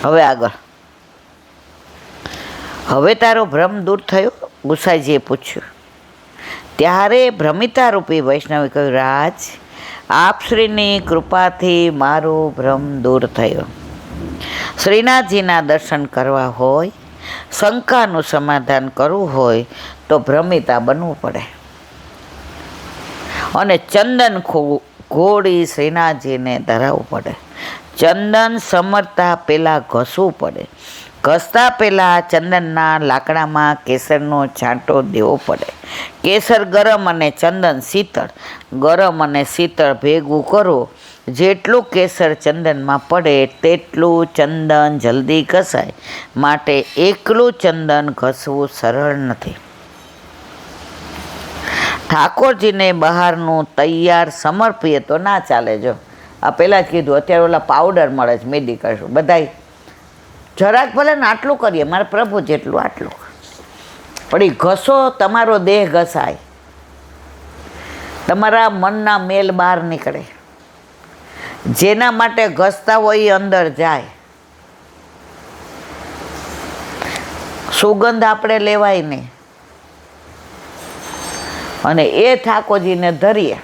હવે આગળ. હવે તારો ભ્રમ દૂર થયો? ગુસાઈજીએ પૂછ્યું. ત્યારે ભ્રમિતા રૂપી વૈષ્ણવે કહ્યું, રાજ, આપ શ્રીની કૃપાથી મારો ભ્રમ દૂર થયો. શ્રીનાથજીના દર્શન કરવા હોય, શંકાનું સમાધાન કરવું હોય તો ભ્રમિતા બનવું પડે અને ચંદન ઘોડી શ્રીનાથજીને ધરાવવું પડે. ચંદન સમરતા પહેલાં ઘસવું પડે. ઘસતા પહેલાં ચંદનના લાકડામાં કેસરનો છાંટો દેવો પડે. કેસર ગરમ અને ચંદન શીતળ. ગરમ અને શીતળ ભેગું કરો. જેટલું કેસર ચંદનમાં પડે તેટલું ચંદન જલ્દી ઘસાય. માટે એકલું ચંદન ઘસવું સરળ નથી. ઠાકોરજીને બહારનું તૈયાર સમર્પીએ તો ના ચાલે. જો આ પહેલાં જ કીધું, અત્યારે ઓલા પાવડર મળે છે મેડિકલ, બધાય જરાક ભલે ને આટલું કરીએ, મારા પ્રભુ જેટલું આટલું. પણ એ ઘસો, તમારો દેહ ઘસાય, તમારા મનના મેલ બહાર નીકળે. જેના માટે ઘસતા હોય એ અંદર જાય. સુગંધ આપણે લેવાય નહીં અને એ ઠાકોરજીને ધરીએ.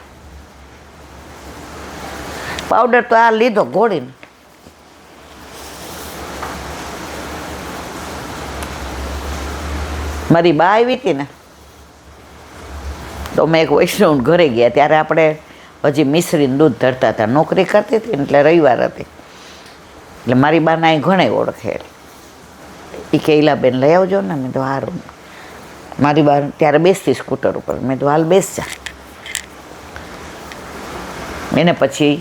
પાવડર તો આ લીધો ઘોડીને, મારી બા આવી હતી ને તો મેં એક વૈષ્ણવ ઘરે ગયા, ત્યારે આપણે હજી મિશ્રીને દૂધ ધરતા હતા. નોકરી કરતી હતી ને એટલે રવિવાર હતી, એટલે મારી બાને અહીં ઘણે ઓળખે. એ કે ઈલાબેન લઈ આવજો ને. મેં તો હારું. મારી બા ત્યારે બેસતી સ્કૂટર ઉપર. મેં તો હાલ બેસ જા. એને પછી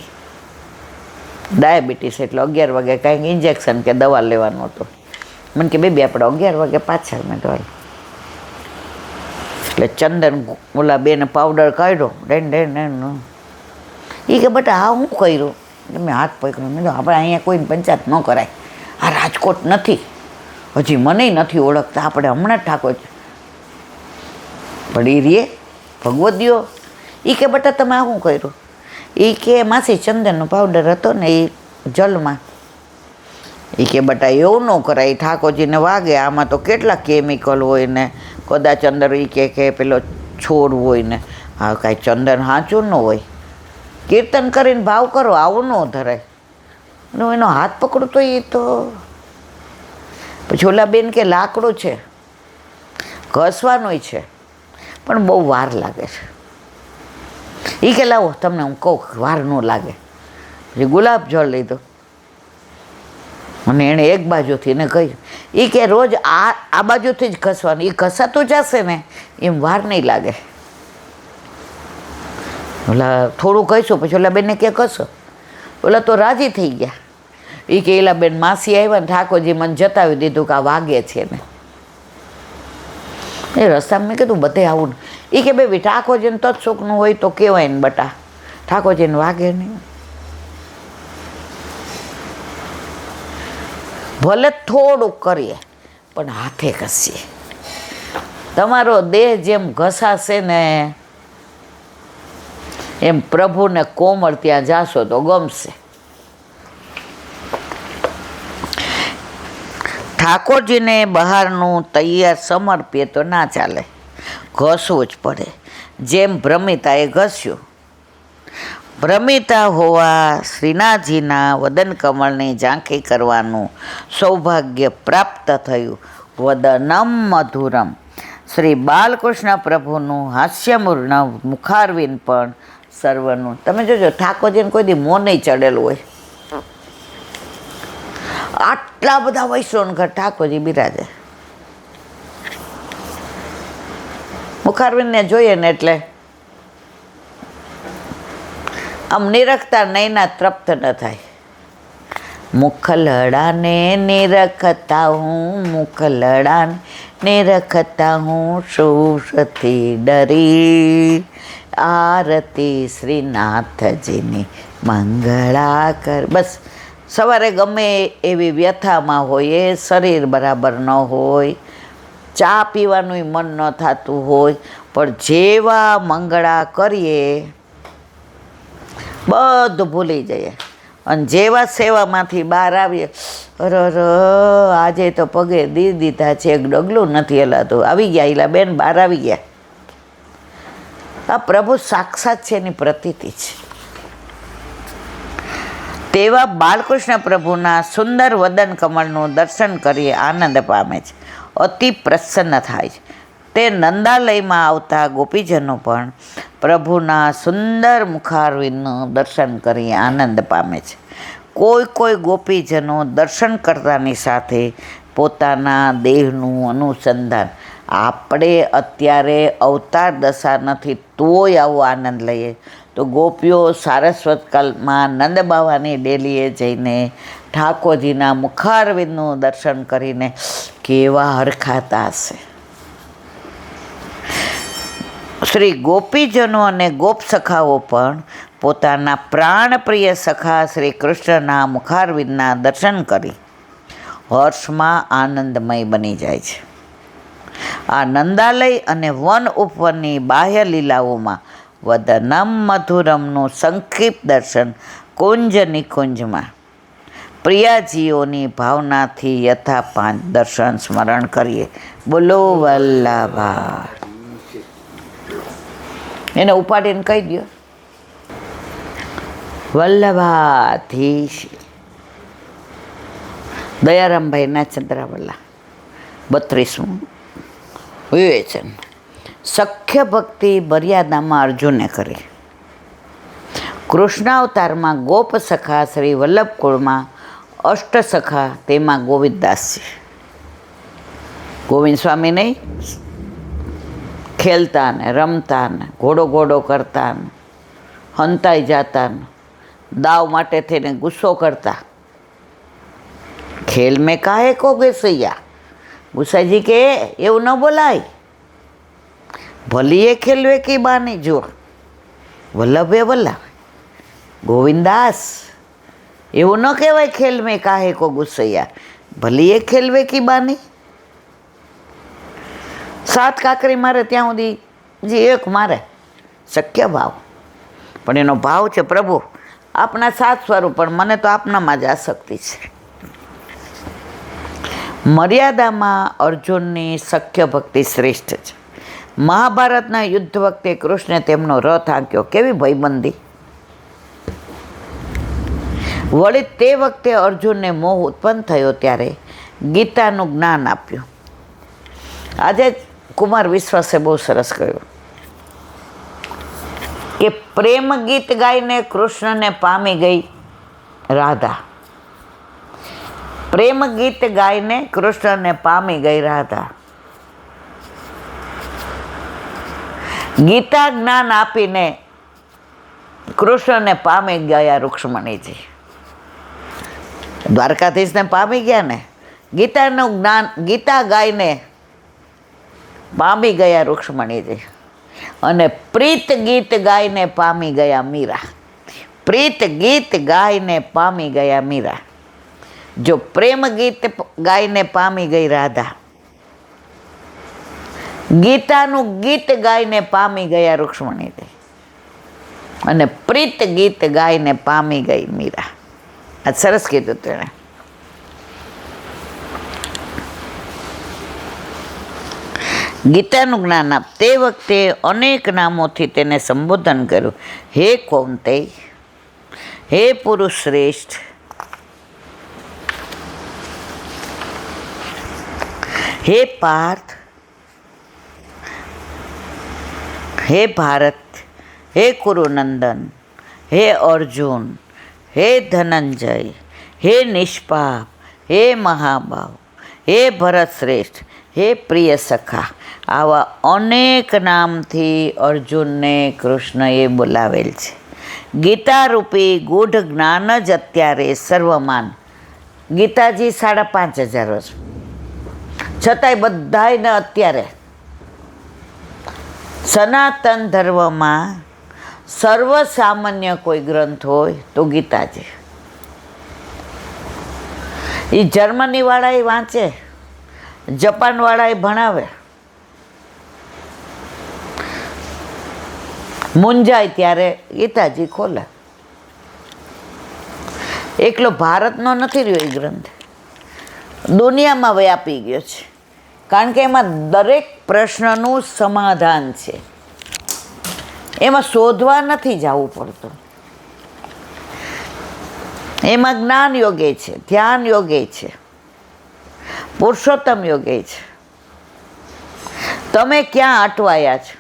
ડાયાબિટીસ, એટલે 11 વાગે કાંઈક ઇન્જેક્શન કે દવા લેવાનું હતું. મને કે બેબી આપણે 11 વાગે પાછળ. મેં તો હાલ. એટલે ચંદન ઓલા બેને પાવડર કાઢ્યો. એ કે બટા હા હું કર્યું? મેં હાથ પકડ્યો. મેં તો આપણે અહીંયા કોઈને પંચાયત ન કરાય. આ રાજકોટ નથી, હજી મને નથી ઓળખતા. આપણે હમણાં જ ઠાકોર પણ એ રીએ ભગવદીઓ. એ કે બટા તમે આ શું કર્યું? એ કે માસી ચંદનનો પાવડર હતો ને એ જલમાં. એ કે બટા એવું ન કરાય, ઠાકોરજીને વાગે. આમાં તો કેટલા કેમિકલ હોય ને, કદાચ અંદર એ કે પેલો છોડ હોય ને. હા કાંઈ ચંદન સાચું ન હોય. કીર્તન કરીને ભાવ કરો, આવું ન ધરાય. એનો હાથ પકડું તો એ તો પછી ઓલા બેન કે લાકડું છે, ઘસવાનું છે, પણ બહુ વાર લાગે છે. એ કે લાવો તમને હું કહું, વાર ન લાગે. પછી ગુલાબ જળ લીધો અને એણે એક બાજુથી ને કહ્યું. એ કે રોજ આ બાજુથી જ ઘસવાનું. એ ઘસાતું જશે ને એમ વાર નહીં લાગે. ઓલા થોડું કહીશું, પછી ઓલા બેનને કે ઘસો. ઓલા તો રાજી થઈ ગયા. એ કે એલા બેન માસી આવ્યા ને ઠાકોરજી મને જતાવી દીધું કે આ વાગે છે ને. એ રસ્તામાં મેં કીધું બધે આવું. એ કે બેબી ઠાકોરજીને તત્સુખનું હોય તો કહેવાય ને બટા, ઠાકોરજીને વાગે નહીં. ભલે થોડુંક કરીએ પણ હાથે ઘસીએ. તમારો દેહ જેમ ઘસાશે ને એમ પ્રભુને કોમળ ત્યાં જાશો તો ગમશે. ઠાકોરજીને બહારનું તૈયાર સમર્પીએ તો ના ચાલે, ઘસવું જ પડે. જેમ ભ્રમિતાએ ઘસ્યું. ભ્રમિતા હોવા શ્રીનાથજીના વદન કમળની ઝાંખી કરવાનું સૌભાગ્ય પ્રાપ્ત થયું. વદનમ મધુરમ. શ્રી બાલકૃષ્ણ પ્રભુનું હાસ્યમૂર્ણ મુખારવિંદ પણ સર્વનું. તમે જોજો ઠાકોરજીને કોઈ દી મોં નહીં ચડેલું હોય. આટલા બધા વૈષ્ણવ ઘર ઠાકોરજી બિરાજે. મુખારવિંદને જોઈએ ને એટલે આમ નિરખતા નૈના તૃપ્ત ન થાય. મુખલડાને નિરખતા હું, મુખલડાને નિરખતા હું, શુષથી ડરી આરતી શ્રીનાથજીની મંગળા કર. બસ સવારે ગમે એવી વ્યથામાં હોય, એ શરીર બરાબર ન હોય, ચા પીવાનું મન ન થતું હોય, પણ જેવા મંગળા કરીએ બધું ભૂલી જઈએ. અને જેવા સેવામાંથી બહાર આવીએ, આજે તો પગે દી દીધા છે, એક ડગલું નથી હલાતું, આવી ગયા ઈલા બેન, બહાર આવી ગયા. આ પ્રભુ સાક્ષાત છે, એની પ્રતીતિ છે. તેવા બાલકૃષ્ણ પ્રભુના સુંદર વદન કમળનું દર્શન કરી આનંદ પામે છે, અતિ પ્રસન્ન થાય છે. તે નંદાલયમાં આવતા ગોપીજનો પણ પ્રભુના સુંદર મુખારવિંદનું દર્શન કરી આનંદ પામે છે. કોઈ ગોપીજનો દર્શન કરતાની સાથે પોતાના દેહનું અનુસંધાન, આપણે અત્યારે અવતાર દશા નથી તોય આવો આનંદ લઈએ, તો ગોપીઓ સારસ્વત કાલમાં નંદ બાવાની ડેલીએ જઈને ઠાકોરજીના મુખારવિંદનું દર્શન કરીને કેવા હરખાતા હશે. શ્રી ગોપીજનો અને ગોપ સખાઓ પણ પોતાના પ્રાણપ્રિય સખા શ્રી કૃષ્ણના મુખારવિંદના દર્શન કરી હર્ષમાં આનંદમય બની જાય છે. આ નંદાલય અને વન ઉપવનની બાહ્ય લીલાઓમાં વદનમ મધુરમનું સંક્ષિપ્ત દર્શન કુંજ નિકુંજમાં પ્રિયાજીઓની ભાવનાથી યથાપાંચ દર્શન સ્મરણ કરીએ. બોલો વલ્લભા. એને ઉપાડીને કહી દો, વલ્લભાધીશ. દયારામભાઈના ચંદ્રાવલ્લા 32મું વિવેચન. સખ્ય ભક્તિ મર્યાદામાં અર્જુને કરી. કૃષ્ણાવતારમાં ગોપ સખા શ્રી વલ્લભકુળમાં અષ્ટ સખા, તેમાં ગોવિંદદાસજી. ગોવિંદ સ્વામી નહીં, ખેલતા ને રમતા ને ઘોડો કરતા ને હંતાઈ જતા ને દાવ માટે થઈને ગુસ્સો કરતા. ખેલ મેં કાહે કો ગસૈયા, ગુસાઈજી કે એવું ન બોલાય. ભલીએ ખેલવે કી બાની જો, વલ્લભે વલ્લભ ગોવિંદાસ, એવું ન કહેવાય ખેલ મેં કાહે કો ગુસૈયા, ભલીએ ખેલવે કી બાની. સાત કાકરી મારે ત્યાં સુધી જે એક મારે શક્ય ભાવ, પણ એનો ભાવ છે પ્રભુ આપના સાત સ્વરૂપ, પણ મને તો આપનામાં જ આસક્તિ છે. મર્યાદામાં અર્જુનની સખ્ય ભક્તિ શ્રેષ્ઠ છે. મહાભારતના યુદ્ધ વખતે કૃષ્ણે તેમનો રથ આંક્યો, કેવી ભયબંધી. વળી તે વખતે અર્જુનને મોહ ઉત્પન્ન થયો ત્યારે ગીતાનું જ્ઞાન આપ્યું. આજે કુમાર વિશ્વાસે બહુ સરસ કહ્યું કે પ્રેમ ગીત ગાઈને કૃષ્ણને પામી ગઈ રાધા. પ્રેમ ગીત ગાઈને કૃષ્ણને પામી ગઈ રાધા. ગીતા જ્ઞાન આપીને કૃષ્ણને પામી ગયા રૂક્ષ્મણીજી. દ્વારકાધીશને પામી ગયા ને, ગીતાનું જ્ઞાન ગીતા ગાઈને પામી ગયા રૂક્ષ્મણીજી. અને પ્રીત ગીત ગાઈને પામી ગયા મીરા. પ્રીત ગીત ગાઈને પામી ગયા મીરા. જો પ્રેમ ગીત ગાઈને પામી ગઈ રાધા, ગીતાનું ગીત ગાઈને પામી ગયા રૂક્ષ્મણીજી, અને પ્રીત ગીત ગાઈને પામી ગઈ મીરા. આ સરસ કીધું તેણે. ગીતાનું જ્ઞાન આપ. તે વખતે અનેક નામોથી તેને સંબોધન કર્યું. હે કૌંતેય, હે પુરુષ શ્રેષ્ઠ, હે પાર્થ, હે ભારત, હે કુરુનંદન, હે અર્જુન, હે ધનંજય, હે નિષ્પાપ, હે મહાભાવ, હે ભરત શ્રેષ્ઠ, હે પ્રિય સખા. આવા અનેક નામથી અર્જુનને કૃષ્ણએ બોલાવેલ છે. ગીતારૂપી ગૂઢ જ્ઞાન જ અત્યારે સર્વમાન. ગીતાજી 5,500 વર્ષ, છતાંય બધાયને અત્યારે સનાતન ધર્મમાં સર્વસામાન્ય કોઈ ગ્રંથ હોય તો ગીતાજી. એ જર્મનીવાળા એ વાંચે, જાપાનવાળા એ ભણાવે, મૂંઝાય ત્યારે ગીતાજી ખોલે. એકલો ભારતનો નથી રહ્યો એ ગ્રંથ, દુનિયામાં વ્યાપી ગયો છે. કારણ કે એમાં દરેક પ્રશ્નનું સમાધાન છે. એમાં શોધવા નથી જવું પડતું. એમાં જ્ઞાન યોગે છે, ધ્યાન યોગે છે, પુરુષોત્તમ યોગે છે. તમે ક્યાં અટવાયા છો?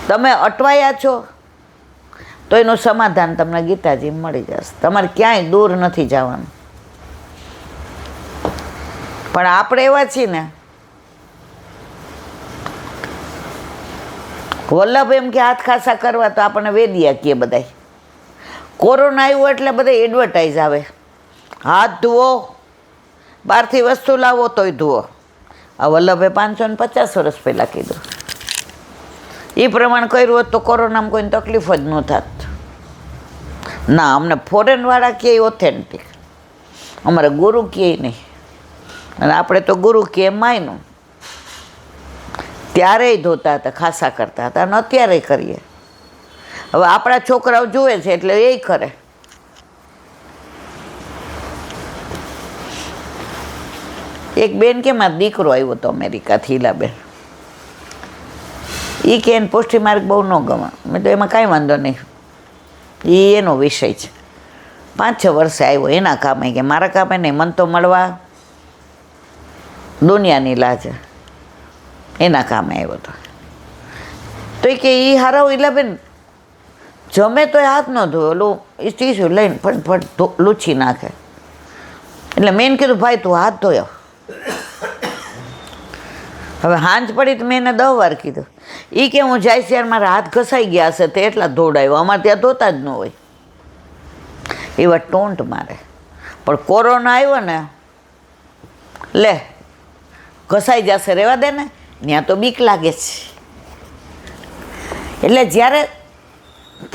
તમે અટવાયા છો તો એનું સમાધાન તમને ગીતાજી મળી જશે. તમારે ક્યાંય દૂર નથી જવાનું. પણ આપણે એવા છીએ ને, વલ્લભ એમ કે હાથ ખાસા કરવા તો આપણને વેદિયા કીએ બધાય. કોરોના આવ્યો એટલે બધા એડવર્ટાઈઝ આવે, હાથ ધુઓ, બહારથી વસ્તુ લાવો તોય ધુઓ. આ વલ્લભે 550 વર્ષ પહેલાં કીધું. એ પ્રમાણે કર્યું હોત તો કોરોનામાં કોઈને તકલીફ જ ન થાત. ના, અમને ફોરેનવાળા કહે ઓથેન્ટિક, અમારે ગુરુ કહે નહીં. અને આપણે તો ગુરુ કહે માયનું. ત્યારેય ધોતા હતા, ખાસા કરતા હતા, અને અત્યારે કરીએ. હવે આપણા છોકરાઓ જુએ છે એટલે એ કરે. એક બેન કે મારો દીકરો આવ્યો હતો અમેરિકાથી, હીલાબેન. એ કે એને પુષ્ટિ માર્ગ બહુ ન ગમે. મેં તો એમાં કાંઈ વાંધો નહીં, એ એનો વિષય છે. 5-6 વર્ષે આવ્યો એના કામે, કે મારા કામે નહીં, મન તો મળવા દુનિયાની લાજ, એના કામે આવ્યો હતો. તો એ કે એ હારાવ હીલાબેન જમે તો હાથ ન ધોયો, ઓલું એ ટીસ્યુ લઈને ફટ લૂછી નાખે. એટલે મેં કીધું ભાઈ તું હાથ ધોયો. હવે હાંજ પડી તો મેં એને 10 વાર કીધું. એ કે હું જાય ત્યારે મારા હાથ ઘસાઈ ગયા હશે તે એટલા ધોડાવ્યો, અમારે ત્યાં ધોતા જ ન હોય. એવા ટોન્ટ મારે. પણ કોરોના આવ્યો ને, લે ઘસાઈ જશે, રહેવા દે ને, ત્યાં તો બીક લાગે છે. એટલે જ્યારે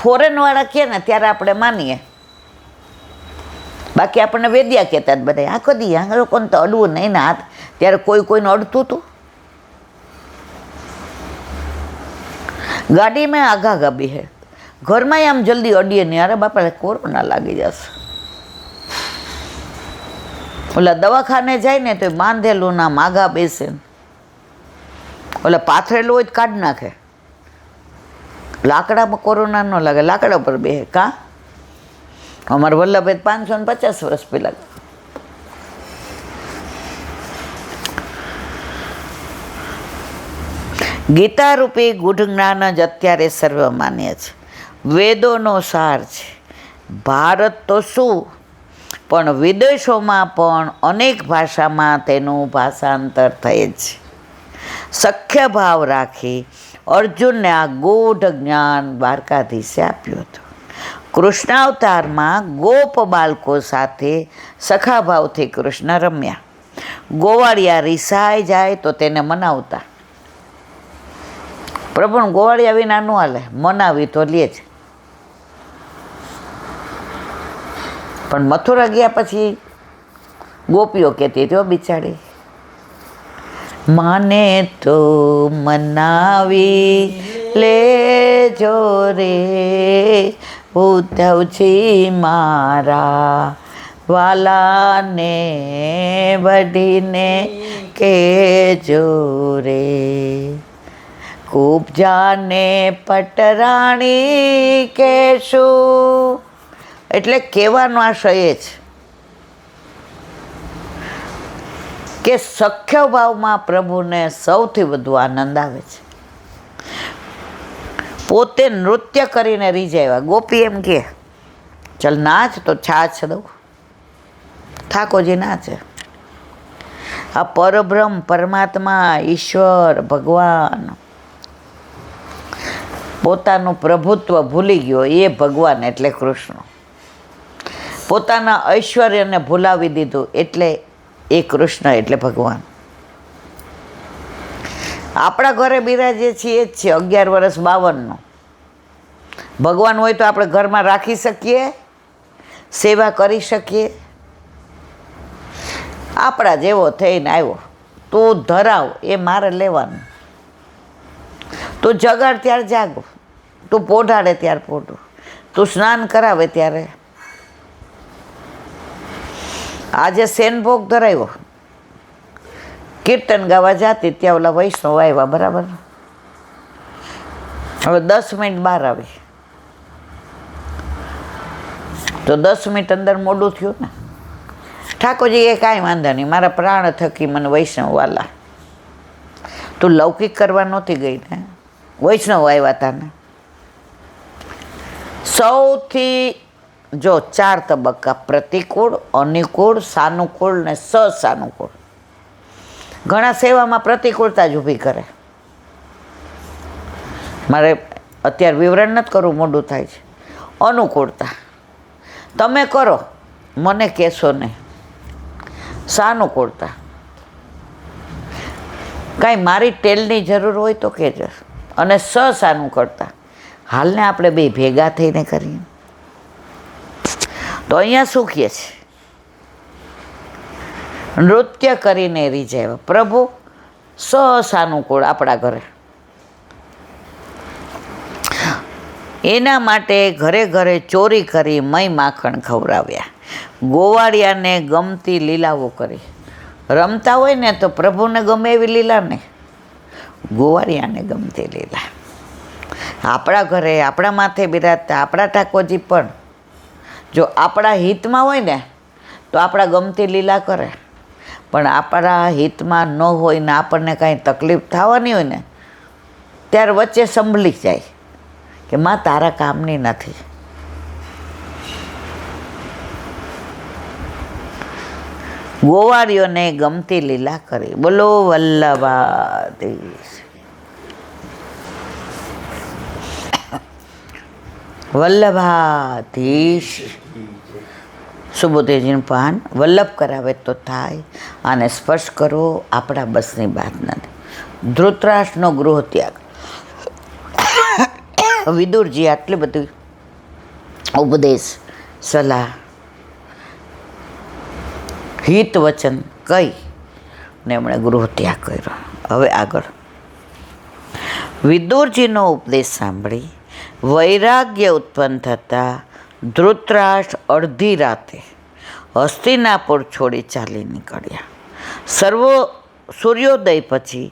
ફોરેનવાળા કહે ને ત્યારે આપણે માનીએ. બાકી આપણને વેદ્યા કહેતા જ બધા, આખો દી આ લોકોને તો અડવું નહીં ને હાથ. ત્યારે કોઈને અડતું હતું? ગાડીમાં આઘા બી હે, ઘરમાં આમ જલ્દી અડીએ નહીં. અરે બાપા કોરોના લાગી જશે. ઓલા દવાખાને જાય ને તો બાંધેલું નામ આઘા બેસે, ઓલા પાથરેલું હોય તો કાઢી નાખે. લાકડામાં કોરોના ન લાગે, લાકડા પર બેસે. કાં અમારે વલ્લભે 550 વર્ષ પહેલાં. ગીતા રૂપી ગૂઢ જ્ઞાન જ અત્યારે સર્વમાન્ય છે, વેદોનો સાર છે. ભારત તો શું, પણ વિદેશોમાં પણ અનેક ભાષામાં તેનું ભાષાંતર થયે છે. સખ્ય ભાવ રાખી અર્જુનને આ ગૂઢ જ્ઞાન દ્વારકાધીશે આપ્યું હતું. કૃષ્ણાવતારમાં ગોપ બાળકો સાથે સખાભાવથી કૃષ્ણ રમ્યા. ગોવાળિયા રિસાઈ જાય તો તેને મનાવતા. પ્રભુ ગોવાળિયા વિના ન હાલે, મનાવી તો લે છે. પણ મથુરા ગયા પછી ગોપીઓ કહેતી હતી, બિચારી માને તો મનાવી લેજો રે ઉદ્ધવજી મારા વાલાને વઢીને કેજો રે. કુબજાને પટરાણી કેશું. એટલે કહેવાનો આશય એ છે કે સખ્ય ભાવમાં પ્રભુને સૌથી વધુ આનંદ આવે છે. પોતે નૃત્ય કરીને રીઝાવ્યા. ગોપી એમ કે ચલ નાચ તો છાછ દઉં. ઠાકોરજી નાચે. આ પરબ્રહ્મ, પરમાત્મા, ઈશ્વર, ભગવાન પોતાનું પ્રભુત્વ ભૂલી ગયો, એ ભગવાન એટલે કૃષ્ણ. પોતાના ઐશ્વર્યને ભૂલાવી દીધું એટલે એ કૃષ્ણ એટલે ભગવાન. આપણા ઘરે બિરાજે છીએ જ છે 11 વર્ષ 52નો. ભગવાન હોય તો આપણે ઘરમાં રાખી શકીએ, સેવા કરી શકીએ. આપણા જેવો થઈને આવ્યો, તું ધરાવ એ મારે લેવાનું. તું જગાડ ત્યારે જાગો, તું પોઢાડે ત્યારે પોઢું. તું સ્નાન કરાવે ત્યારે આજે સેનભોગ ધરાવ્યો, કીર્તન ગાવા જાતી ત્યાં ઓલા વૈષ્ણવ આવ્યા, બરાબર. હવે 10 મિનિટ બહાર આવી તો 10 મિનિટ અંદર મોડું થયું ને. ઠાકોરજી એ કાંઈ વાંધો નહીં, મારા પ્રાણ થકી મને વૈષ્ણવ વાલા, તું લૌકિક કરવા નહોતી ગઈ ને, વૈષ્ણવ આવ્યા હતા ને. સૌથી જો 4 તબક્કા: પ્રતિકૂળ, અનુકૂળ, સાનુકૂળ ને સસાનુકૂળ. ઘણા સેવામાં પ્રતિકૂળતા જ ઊભી કરે. મારે અત્યારે વિવરણ નથી કરવું, મોડું થાય છે. અનુકૂળતા તમે કરો, મને કહેશો નહીં. સાનુકૂળતા કાંઈ મારી ટેલની જરૂર હોય તો કહેજો. અને સસાનુકૂળતા હાલને આપણે બે ભેગા થઈને કરીએ. તો અહીંયા શું કહે છે? નૃત્ય કરીને રીઝાવ્યા પ્રભુ સસાનુકૂળ આપણા ઘરે. એના માટે ઘરે ઘરે ચોરી કરી મય માખણ ખવડાવ્યા, ગોવાળિયાને ગમતી લીલાઓ કરી. રમતા હોય ને તો પ્રભુને ગમે એવી લીલા ને, ગોવાળિયાને ગમતી લીલા. આપણા ઘરે આપણા માથે બિરાજતા આપણા ઠાકોરજી પણ જો આપણા હિતમાં હોય ને તો આપણા ગમતી લીલા કરે, પણ આપણા હિતમાં ન હોય ને આપણને કાંઈ તકલીફ થવાની હોય ને ત્યારે વચ્ચે સંભળી જાય કે માં તારા કામની નથી. ગોવાળીઓને ગમતી લીલા કરી. બોલો વલ્લભાધીશ, વલ્લભાધીશ. સુબોધજીનું પાન વલ્લભ કરાવે તો થાય, આને સ્પર્શ કરો આપણા બસની વાત નથી. ધૃતરાષ્ટ્રનો ગૃહ ત્યાગ. વિદુરજી આટલી બધી ઉપદેશ, સલાહ, હિત વચન કહી ને એમણે ગૃહ ત્યાગ કર્યો. હવે આગળ વિદુરજીનો ઉપદેશ સાંભળી વૈરાગ્ય ઉત્પન્ન થતાં ધૃતરાષ્ટ્ર અડધી રાતે હસ્તિનાપુર છોડી ચાલી નીકળ્યા. સૂર્યોદય પછી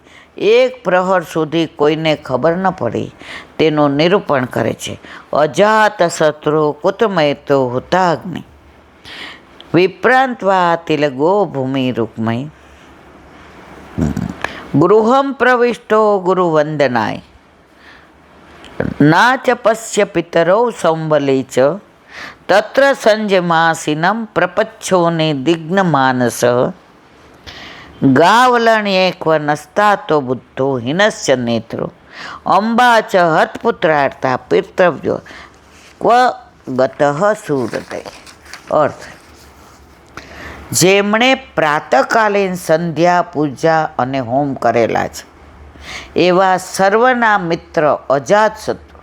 1 પ્રહર સુધી કોઈને ખબર ન પડી તેનું નિરૂપણ કરે છે. અજાત શત્રુ કુતમય તો હુતાગ્નિ વિપ્રાંતવા તિલગો ભૂમિ રૂકમય ગૃહમ પ્રવિષ્ટો ગુરુવંદનાય ના ચ પશ્ય પિતરૌ સંબલી ચ તત્ર સંજમાસીનમ પ્રપચ્છોને દિગ્ન માનસ ગાવલણ્યેક્વ નસ્તાતો બુદ્ધો હિનસ્ય નેત્રો અંબા ચ હતપુત્રાર્થા પિતૃવ્યો ક્વ ગતઃ સુરતે. અર્થ: જેમણે પ્રાતકાલીન સંધ્યા પૂજા અને હોમ કરેલા છે એવા સર્વના મિત્ર અજાતશત્રુ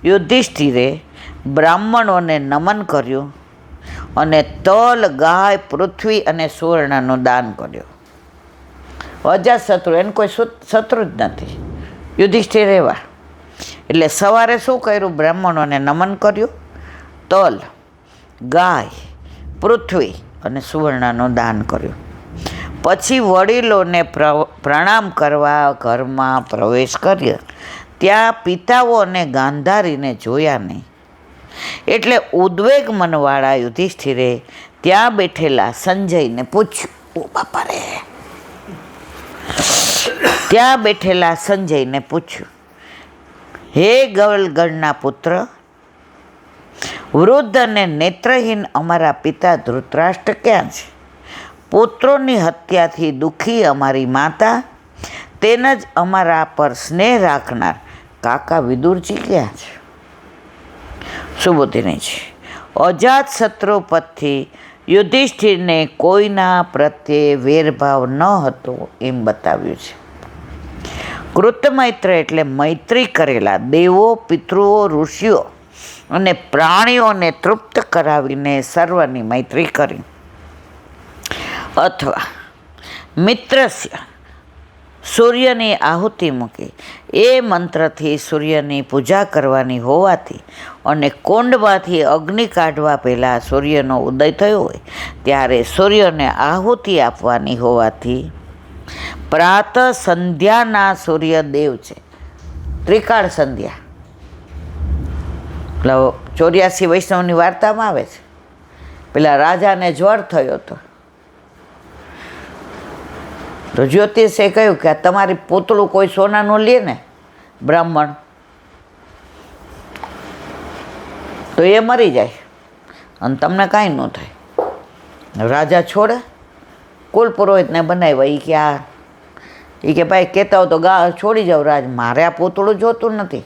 યુધિષ્ઠિરે બ્રાહ્મણોને નમન કર્યું અને તલ, ગાય, પૃથ્વી અને સુવર્ણનું દાન કર્યું. અજાતશત્રુ એને કોઈ શત્રુ જ નથી, યુધિષ્ઠિર એવા. એટલે સવારે શું કર્યું? બ્રાહ્મણોને નમન કર્યું, તલ, ગાય, પૃથ્વી અને સુવર્ણનું દાન કર્યું. પછી વડીલોને પ્રણામ કરવા ઘરમાં પ્રવેશ કર્યો. ત્યાં પિતાઓ અને ગાંધારીને જોયા નહીં. એટલે ઉદ્વેગ મનવાળા યુધિષ્ઠિરે ત્યાં બેઠેલા સંજયને પૂછ્યું. ઓ બાપા રે! ત્યાં બેઠેલા સંજયને પૂછ્યું, હે ગવલગણના પુત્ર, વૃદ્ધ અને નેત્રહીન અમારા પિતા ધૃતરાષ્ટ્ર ક્યાં છે? પુત્રોની હત્યાથી દુઃખી અમારી માતા, તેને જ અમારા પર સ્નેહ રાખનાર કાકા વિદુરજી ક્યાં છે? સુબોધિની છે. અજાત શત્રુ પદથી યુધિષ્ઠિરને કોઈના પ્રત્યે વેરભાવ ન હતો એમ બતાવ્યું છે. કૃતમૈત્ર એટલે મૈત્રી કરેલા દેવો, પિતૃઓ, ઋષિઓ અને પ્રાણીઓને તૃપ્ત કરાવીને સર્વની મૈત્રી કરી. અથવા મિત્રસ્ય સૂર્યની આહુતિ મૂકી. એ મંત્રથી સૂર્યની પૂજા કરવાની હોવાથી અને કુંડમાંથી અગ્નિ કાઢવા પહેલાં સૂર્યનો ઉદય થયો હોય ત્યારે સૂર્યને આહુતિ આપવાની હોવાથી પ્રાતઃ સંધ્યાના સૂર્યદેવ છે. ત્રિકાળ સંધ્યા 84 વૈષ્ણવની વાર્તામાં આવે છે. પેલા રાજાને જ્વર થયો હતો તો જ્યોતિષે કહ્યું કે તમારી પૂતળું કોઈ સોનાનું લે ને બ્રાહ્મણ તો એ મરી જાય અને તમને કાંઈ ન થાય. રાજા છોડે, કુલ પુરોહિતને બનાવ્યા. એ કે ભાઈ કહેતા હો તો છોડી જાઓ રાજ, મારે આ પૂતળું જોતું નથી.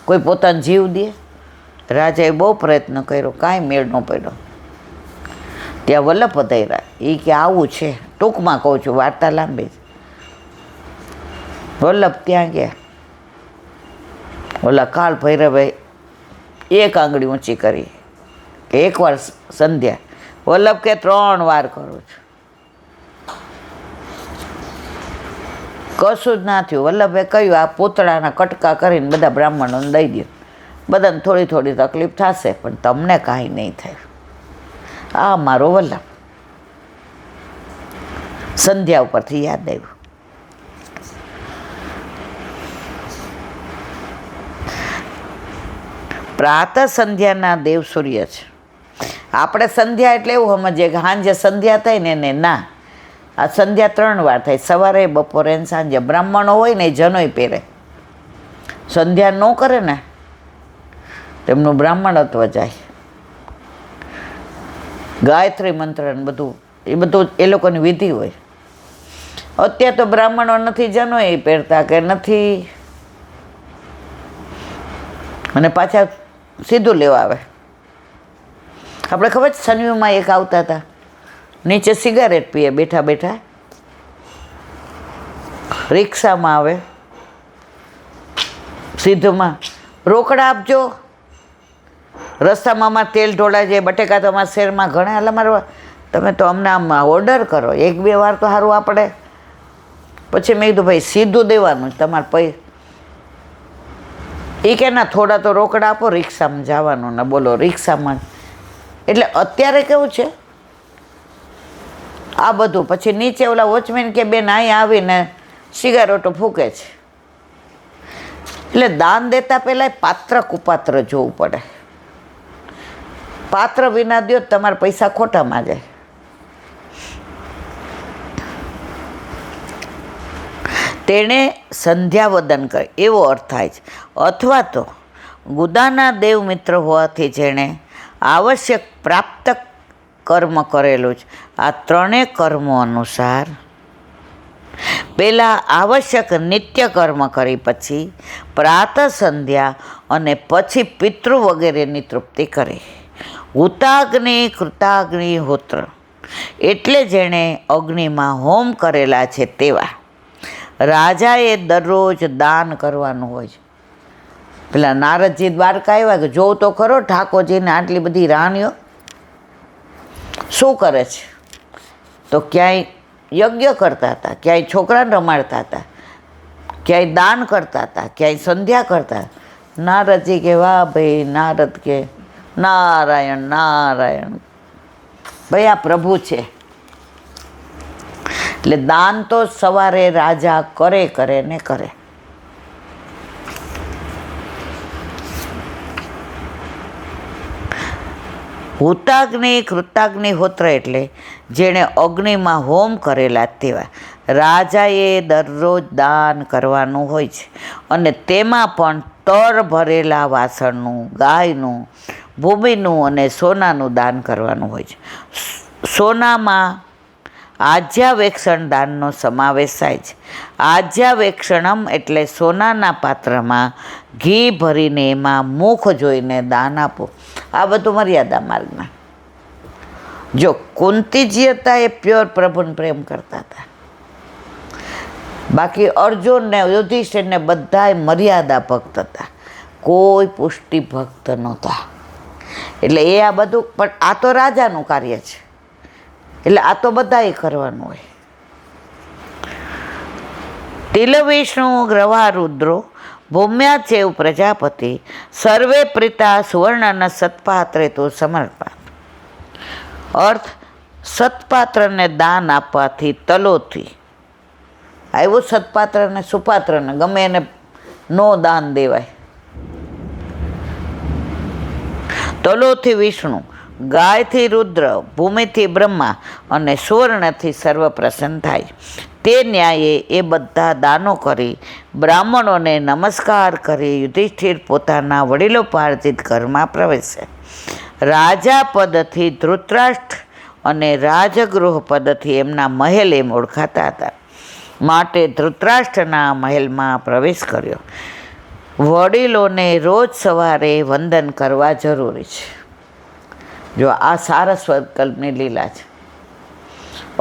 કોઈ પોતાનો જીવ દે. રાજાએ બહુ પ્રયત્ન કર્યો, કાંઈ મેળ ન પડ્યો. ત્યાં વલ્લભ પધાર્યા. એ કે આવું છે, ટૂંકમાં કહું છું, વાર્તા લાંબી છે. વલ્લભ ત્યાં ગયા. ઓલા કાળ ભૈરવે એક આંગળી ઊંચી કરી કે એકવાર સંધ્યા. વલ્લભ કે 3 વાર કરું છું. કશું જ ના થયું. વલ્લભે કહ્યું આ પૂતળાના કટકા કરીને બધા બ્રાહ્મણોને દઈ દો. બધાને થોડી થોડી તકલીફ થશે પણ તમને કાંઈ નહીં થાય. આ મારો વલ્લભ. સંધ્યા ઉપરથી યાદ આવ્યું. પ્રાતઃ સંધ્યાના દેવ સૂર્ય છે. આપણે સંધ્યા એટલે એવું સમજીએ કે સાંજે સંધ્યા થાય ને એને ના. આ સંધ્યા 3 વાર થાય, સવારે, બપોરે ને સાંજે. બ્રાહ્મણો હોય ને એ જનોય પહેરે. સંધ્યા ન કરે ને તેમનું બ્રાહ્મણત્વ જાય. ગાયત્રી મંત્ર ને બધું એ લોકોની વિધિ હોય. અત્યારે તો બ્રાહ્મણો નથી જનોય પહેરતા કે નથી, અને પાછા સીધું લેવા આવે. આપણે ખબર છે શનિમાં એક આવતા હતા, નીચે સિગારેટ પીએ બેઠા બેઠા, રિક્ષામાં આવે, સીધુંમાં રોકડા આપજો, રસ્તામાં અમારે તેલ ઢોળાઈ જાય, બટેકા તો અમારા શહેરમાં ઘણા, એટલે અમારે તમે તો અમને આમ ઓર્ડર કરો 1-2 વાર તો સારું આપણે. પછી મેં કીધું ભાઈ સીધું દેવાનું તમારે એ કે ના થોડા તો રોકડા આપો, રિક્ષામાં જવાનું ને. બોલો રિક્ષામાં. એટલે અત્યારે કેવું છે આ બધું. પછી નીચે ઓલા વોચમેન કે બેન અહીં આવીને સિગારેટો ફૂંકે છે. એટલે દાન દેતા પહેલાં પાત્ર કુપાત્ર જોવું પડે. પાત્ર વિના દો તમારા પૈસા ખોટામાં જાય. તેણે સંધ્યાવદન કરે એવો અર્થ થાય છે. અથવા તો ગુદાના દેવ મિત્ર હોવાથી જેણે આવશ્યક પ્રાપ્ત કર્મ કરેલું છે. આ 3 કર્મો અનુસાર પહેલાં આવશ્યક નિત્ય કર્મ કરી પછી પ્રાતઃ સંધ્યા અને પછી પિતૃ વગેરેની તૃપ્તિ કરે. હુતાગ્નિ કૃતાગ્નિ હોત્ર એટલે જેણે અગ્નિમાં હોમ કરેલા છે તેવા રાજાએ દરરોજ દાન કરવાનું હોય છે. પેલા નારદજી દ્વારકા આવ્યા કે જોઉં તો ખરો ઠાકોરજીને આટલી બધી રાણીઓ શું કરે છે. તો ક્યાંય યજ્ઞ કરતા હતા, ક્યાંય છોકરાને રમાડતા હતા, ક્યાંય દાન કરતા હતા, ક્યાંય સંધ્યા કરતા. નારદજી કે વાહ ભાઈ. નારદ કે નારાયણ નારાયણ, ભાઈ આ પ્રભુ છે. એટલે દાન તો સવારે રાજા કરે ને કરે. હુતાગ્નિ કૃતાગ્નિ હોત્ર એટલે જેણે અગ્નિમાં હોમ કરેલા તેવા રાજાએ દરરોજ દાન કરવાનું હોય છે. અને તેમાં પણ તર ભરેલા વાસણનું, ગાયનું, ભૂમિનું અને સોનાનું દાન કરવાનું હોય છે. સોનામાં આજ્યાવેક્ષણ દાનનો સમાવેશ થાય છે. આજ્યાવેક્ષણમ એટલે સોનાના પાત્રમાં ઘી ભરીને એમાં મુખ જોઈને દાન આપો. આ બધું મર્યાદા માર્ગના. જો કુંતીજી હતા એ પ્યોર પ્રભુને પ્રેમ કરતા હતા. બાકી અર્જુન ને યુધિષ્ઠિર ને બધાય મર્યાદા ભક્ત હતા, કોઈ પુષ્ટિ ભક્ત નહોતા. એટલે એ આ બધું, પણ આ તો રાજાનું કાર્ય છે એટલે આ તો બધાએ કરવાનું હોય. તિલવિષ્ણુ ગ્રવા રુદ્રો ભૂમ્યાચેવ પ્રજાપતિ સર્વે પ્રીતા સુવર્ણન સત્પાત્રે તો સમર્પાત. અર્થ, સત્પાત્રને દાન આપવાથી તલોથી આવ્યું. સત્પાત્રને સુપાત્રને ગમે એને નો દાન દેવાય. તલોથી વિષ્ણુ, ગાયથી રુદ્ર, ભૂમિથી બ્રહ્મા અને સુવર્ણથી સર્વ પ્રસન્ન થાય. તે ન્યાયે એ બધા દાનો કરી બ્રાહ્મણોને નમસ્કાર કરી યુધિષ્ઠિર પોતાના વડીલોપાર્જિત ઘરમાં પ્રવેશે. રાજા પદથી ધૃતરાષ્ટ્ર અને રાજગૃહ પદથી એમના મહેલ એમ ઓળખાતા હતા. માટે ધૃતરાષ્ટ્રના મહેલમાં પ્રવેશ કર્યો. વડીલોને રોજ સવારે વંદન કરવા જરૂરી છે. જો આ સારસ્વત કલ્પની લીલા છે.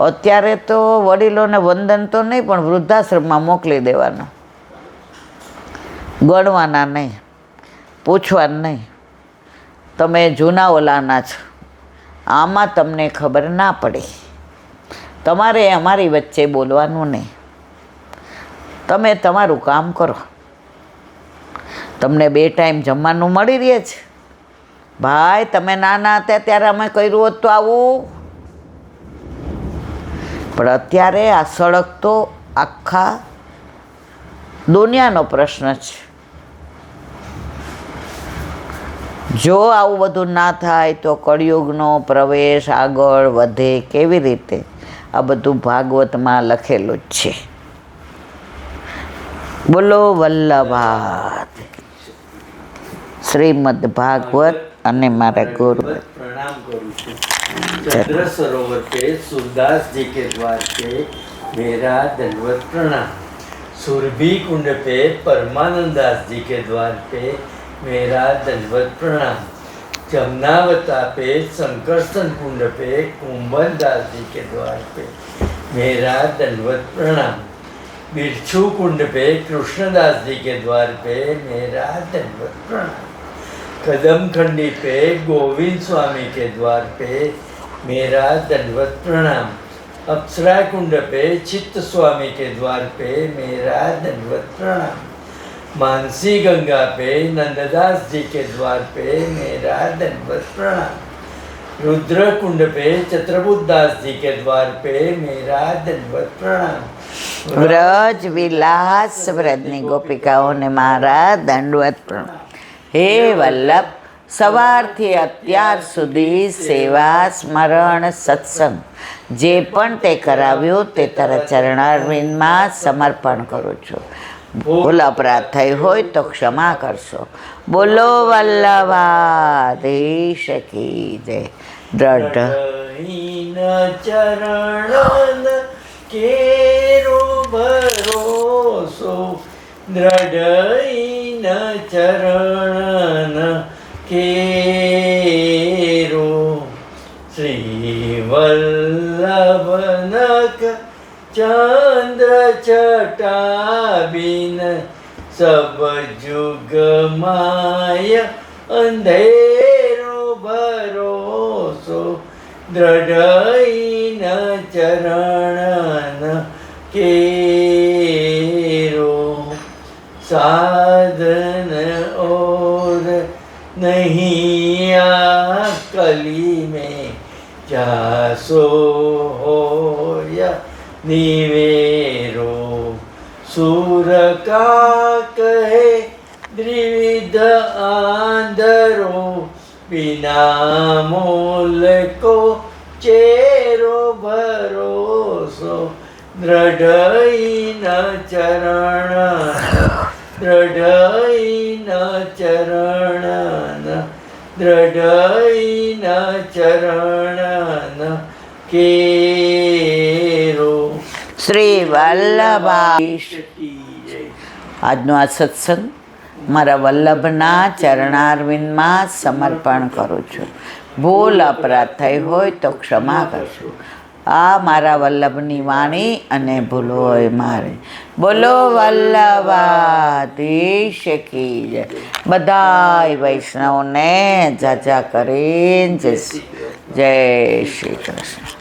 અત્યારે તો વડીલોને વંદન તો નહીં, પણ વૃદ્ધાશ્રમમાં મોકલી દેવાનું. ગણવાના નહીં, પૂછવાનું નહીં, તમે જૂના ઓલાના છો, આમાં તમને ખબર ના પડે. તમારે અમારી વચ્ચે બોલવાનું નહીં. તમે તમારું કામ કરો. તમને 2 ટાઈમ જમવાનું મળી રહે છે. ભાઈ, તમે નાના હતા ત્યારે અમે કર્યું હોત તો આવું, પણ અત્યારે આ સડક તો આખા દુનિયાનો પ્રશ્ન છે. જો આવું બધું ના થાય તો કળિયુગનો પ્રવેશ આગળ વધે કેવી રીતે? આ બધું ભાગવતમાં લખેલું જ છે. બોલો વલ્લભાત. શ્રીમદ ભાગવત અને મારા ગુરુ. प्रणाम करूँ चंद्र सरोवर पे सूरदास जी के द्वार पे मेरा दंडवत प्रणाम. सुरभि कुंड पे परमानंद दास जी के द्वार पे मेरा दंडवत प्रणाम. जमुनावता पे संकर्षण कुंड पे कुंभन दास जी के द्वार पे मेरा दंडवत प्रणाम. बिरछू कुंड पे कृष्णदास जी के द्वार पे मेरा दंडवत प्रणाम. कदम खंडी पे गोविंद स्वामी के द्वार पे मेरा दंडवत प्रणाम. अप्सरा कुंड पे चित्त स्वामी के द्वार पे मेरा दंडवत प्रणाम. मानसी गंगा पे नंददास जी के द्वार पे मेरा दंडवत प्रणाम. रुद्र कुंड पे चत्रबुद्ध दास जी के द्वार पे मेरा दंडवत प्रणाम. વ્રજ વિલાસ વ્રજની ગોપિકાઓને મારા દંડવત પ્રણામ. હે વલ્લભ, સવારથી અત્યાર સુધી સેવા, સ્મરણ, સત્સંગ જે પણ તે કરાવ્યું તે તારા ચરણારવિંદમાં સમર્પણ કરું છું. ભૂલ અપરાધ થઈ હોય તો ક્ષમા કરશો. બોલો વલ્લભાધીશ કી જય. દ્રઢ ચરણ કેરો ભરોસો, દ્રઢ ચરણ કેરો. શ્રી વલ્લભનક ચંદ્ર ચટાબિન સબ જુગ માય અંધેરો ભરોસો, દ્રઢ ચરણ કેરો. साधन और नहीं आ कली में जासो हो या निवेरो. सूर का कहे द्विविध आंधरो, बिना मोल को चेरो भरोसो, દ્રઢ ચરણ, દ્રઢ ચરણ, દ્રઢ ચરણ કેરો. શ્રી વલ્લભાધીશ. આજનો આ સત્સંગ મારા વલ્લભના ચરણારવિંદમાં સમર્પણ કરું છું. ભૂલ અપરાધ થઈ હોય તો ક્ષમા કરશું. આ મારા વલ્લભની વાણી અને ભૂલ હોય મારે. બોલો વલ્લભાધીશ કી જય. બધાય વૈષ્ણવને જાજા કરીને જય શ્રી કૃષ્ણ.